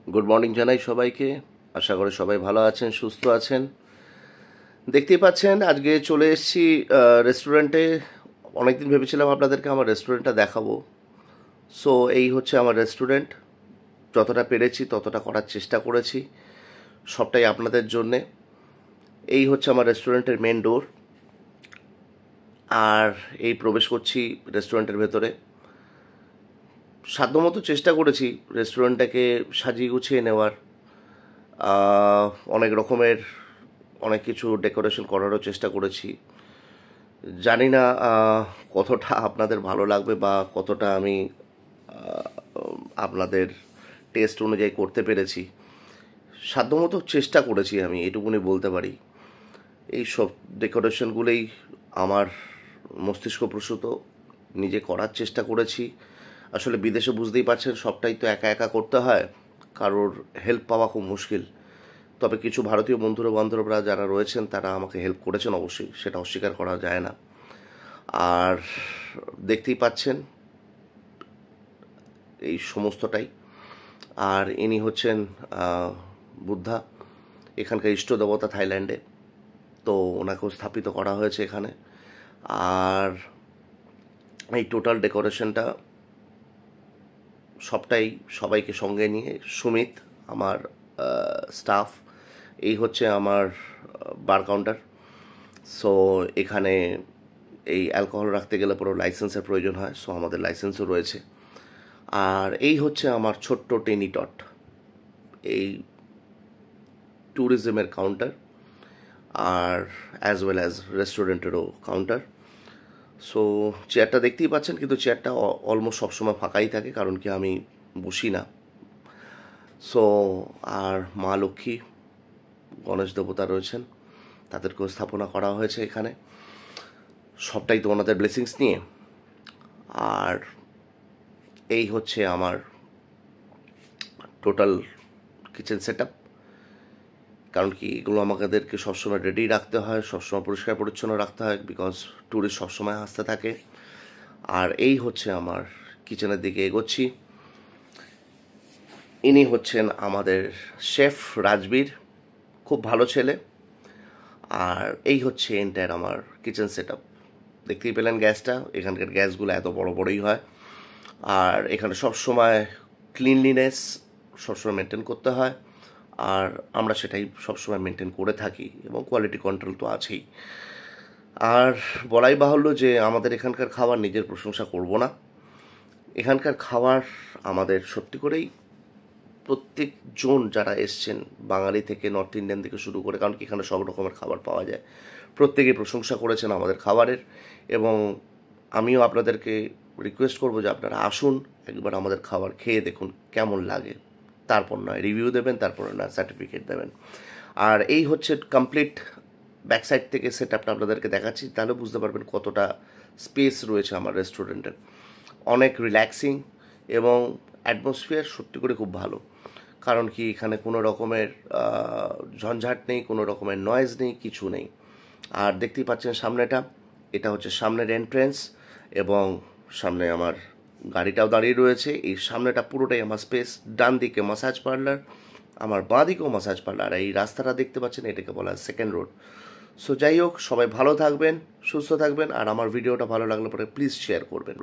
Good morning জানাই সবাইকে। আশা করি সবাই ভালো আছেন, সুস্থ আছেন। দেখতেই পাচ্ছেন আজকে চলে এসেছি রেস্টুরেন্টে। অনেকদিন ভেবেছিলাম আপনাদেরকে আমার রেস্টুরেন্টটা দেখাবো। সো এই হচ্ছে আমার রেস্টুরেন্ট। যতটা পেরেছি ততটা করার চেষ্টা করেছি, সবটাই আপনাদের জন্যে। এই হচ্ছে আমার রেস্টুরেন্টের মেন ডোর। আর এই প্রবেশ করছি রেস্টুরেন্টের ভেতরে। সাধ্যমতো চেষ্টা করেছি রেস্টুরেন্টটাকে সাজিয়ে গুছিয়ে নেওয়ার। অনেক রকমের অনেক কিছু ডেকোরেশন করারও চেষ্টা করেছি। জানি না কতটা আপনাদের ভালো লাগবে বা কতটা আমি আপনাদের টেস্ট অনুযায়ী করতে পেরেছি। সাধ্যমতো চেষ্টা করেছি, আমি এটুকুনি বলতে পারি। এই সব ডেকোরেশনগুলোই আমার মস্তিষ্কপ্রসূত, নিজে করার চেষ্টা করেছি। আসলে বিদেশে বুঝতেই পারছেন সবটাই তো একা একা করতে হয়, কারোর হেল্প পাওয়া খুব মুশকিল। তবে কিছু ভারতীয় বন্ধুরা বান্ধবরা যারা রয়েছেন তারা আমাকে হেল্প করেছেন, অবশ্যই সেটা অস্বীকার করা যায় না। আর দেখতেই পাচ্ছেন এই সমস্তটাই। আর ইনি হচ্ছেন বুদ্ধা, এখানকার ইষ্ট দেবতা থাইল্যান্ডে। তো ওনাকেও স্থাপিত করা হয়েছে এখানে। আর এই টোটাল ডেকোরেশনটা সবটাই সবাইকে সঙ্গে নিয়ে, সুমিত আমার স্টাফ, এই হচ্ছে আমার বার কাউন্টার। সো এখানে এই অ্যালকোহল রাখতে গেলে পুরো লাইসেন্সের প্রয়োজন হয়, সো আমাদের লাইসেন্সও রয়েছে। আর এই হচ্ছে আমার ছোট্ট টেনি টট, এই ট্যুরিজমের কাউন্টার আর অ্যাজ ওয়েল অ্যাজ রেস্টুরেন্টেরও কাউন্টার। সো চেয়ারটা দেখতেই পাচ্ছেন, কিন্তু চেয়ারটা অলমোস্ট সবসময় ফাঁকাই থাকে, কারণ কি আমি বসি না। সো আর মা লক্ষ্মী, গণেশ দেবতা রয়েছেন, তাদেরকেও স্থাপনা করা হয়েছে এখানে, সবটাই তো ওনাদের ব্লেসিংস নিয়ে। আর এই হচ্ছে আমার টোটাল কিচেন সেট আপ। কারণ কি এগুলো আমাদেরকে সবসময় রেডি রাখতে হয়, সবসময় পরিষ্কার পরিচ্ছন্ন রাখতে হয়, বিকজ ট্যুরিস্ট সবসময় আসতে থাকে। আর এই হচ্ছে আমার কিচেনের দিকে এগোচ্ছি। ইনি হচ্ছেন আমাদের শেফ রাজবীর, খুব ভালো ছেলে। আর এই হচ্ছে এন্টায়ার আমার কিচেন সেট আপ। দেখতেই পেলেন গ্যাসটা, এখানকার গ্যাসগুলো এত বড় বড়ই হয়। আর এখানে সবসময় ক্লিনলিনেস সবসময় মেনটেন করতে হয়, আর আমরা সেটাই সবসময় মেনটেন করে থাকি, এবং কোয়ালিটি কন্ট্রোল তো আছেই। আর বলাই বাহুল্য যে আমাদের এখানকার খাবার নিজের প্রশংসা করব না, এখানকার খাবার আমাদের সত্যি করেই প্রত্যেকজন যারা এসছেন, বাঙালি থেকে নর্থ ইন্ডিয়ান থেকে শুরু করে, কারণ কি এখানে সব রকমের খাবার পাওয়া যায়, প্রত্যেকেই প্রশংসা করেছেন আমাদের খাবারের। এবং আমিও আপনাদেরকে রিকোয়েস্ট করবো যে আপনারা আসুন, একবার আমাদের খাবার খেয়ে দেখুন কেমন লাগে, তারপর নয় রিভিউ দেবেন, তারপরে না সার্টিফিকেট দেবেন। আর এই হচ্ছে কমপ্লিট ব্যাক সাইড থেকে সেট আপটা আপনাদেরকে দেখাচ্ছি, তাহলে বুঝতে পারবেন কতটা স্পেস রয়েছে আমার রেস্টুরেন্টের। অনেক রিল্যাক্সিং এবং অ্যাটমসফিয়ার সত্যি করে খুব ভালো। কারণ কি এখানে কোনো রকমের ঝঞ্ঝাট নেই, কোনো রকমের নয়েজ নেই, কিছু নেই। আর দেখতেই পাচ্ছেন সামনেটা, এটা হচ্ছে সামনের এন্ট্রেন্স, এবং সামনে আমার গাড়িটাও দাঁড়িয়ে রয়েছে। এই সামনেটা পুরোটাই আমার স্পেস। ডান দিকে মাসাজ পার্লার, আমার বাঁ দিকেও মাসাজ পার্লার। আর এই রাস্তাটা দেখতে পাচ্ছেন, এটাকে বলা হয় সেকেন্ড রোড। সো যাই হোক, সবাই ভালো থাকবেন, সুস্থ থাকবেন, আর আমার ভিডিওটা ভালো লাগলে পরে প্লিজ শেয়ার করবেন।